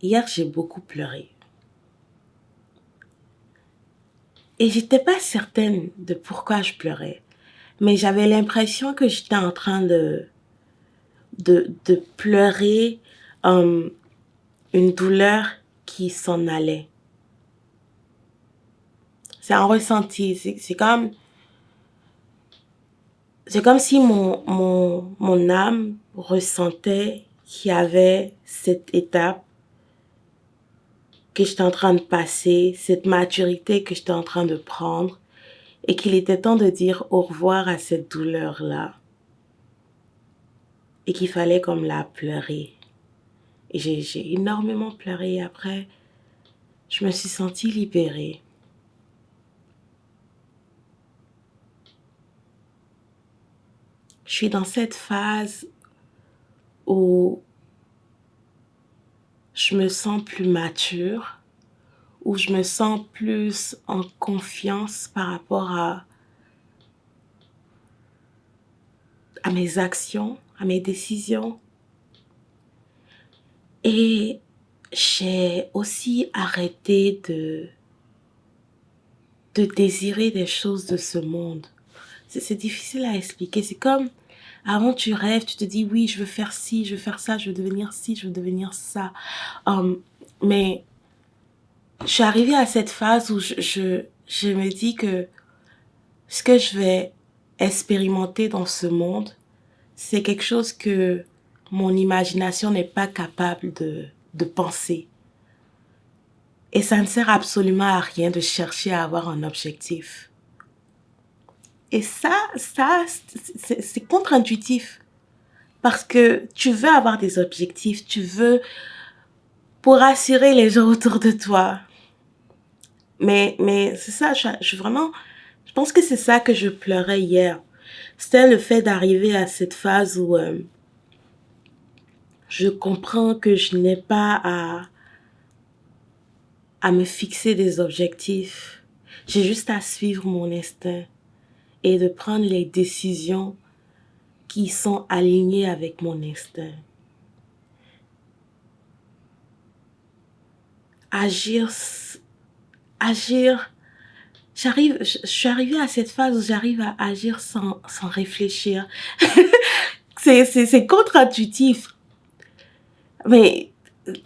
Hier, j'ai beaucoup pleuré et j'étais pas certaine de pourquoi je pleurais, mais j'avais l'impression que j'étais en train de pleurer, hem, une douleur qui s'en allait. C'est un ressenti, c'est comme si mon âme ressentait qu'il y avait cette étape que j'étais en train de passer, cette maturité que j'étais en train de prendre et qu'il était temps de dire au revoir à cette douleur-là et qu'il fallait comme la pleurer. Et j'ai énormément pleuré et après, je me suis sentie libérée. Je suis dans cette phase où je me sens plus mature, où je me sens plus en confiance par rapport à mes actions, à mes décisions. Et j'ai aussi arrêté de désirer des choses de ce monde. C'est difficile à expliquer. C'est comme avant tu rêves, tu te dis oui, je veux faire ci, je veux faire ça, je veux devenir ci, je veux devenir ça. Mais je suis arrivée à cette phase où je me dis que ce que je vais expérimenter dans ce monde, c'est quelque chose que mon imagination n'est pas capable de penser. Et ça ne sert absolument à rien de chercher à avoir un objectif. Et ça c'est contre-intuitif. Parce que tu veux avoir des objectifs, tu veux pour rassurer les gens autour de toi. Mais c'est ça, je pense que c'est ça que je pleurais hier. C'était le fait d'arriver à cette phase où je comprends que je n'ai pas à me fixer des objectifs. J'ai juste à suivre mon instinct et de prendre les décisions qui sont alignées avec mon instinct. Agir, agir, je suis arrivée à cette phase où j'arrive à agir sans réfléchir. C'est contre-intuitif, mais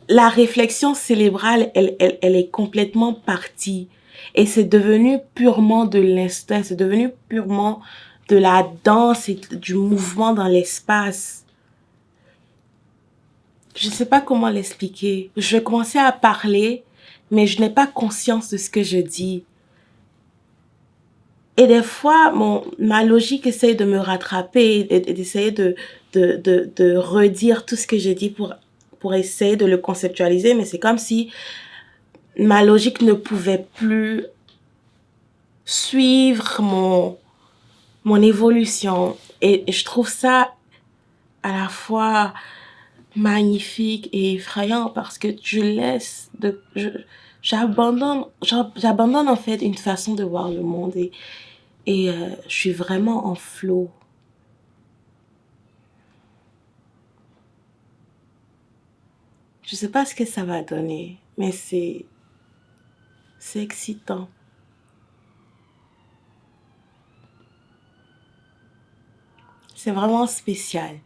la réflexion cérébrale, elle est complètement partie. Et c'est devenu purement de l'instinct, c'est devenu purement de la danse et du mouvement dans l'espace. Je ne sais pas comment l'expliquer. Je vais commencer à parler, mais je n'ai pas conscience de ce que je dis. Et des fois, ma logique essaye de me rattraper et d'essayer de redire tout ce que j'ai dit pour essayer de le conceptualiser, mais c'est comme si ma logique ne pouvait plus suivre mon évolution. Et je trouve ça à la fois magnifique et effrayant parce que j'abandonne en fait une façon de voir le monde et je suis vraiment en flow. Je sais pas ce que ça va donner, mais c'est excitant. C'est vraiment spécial.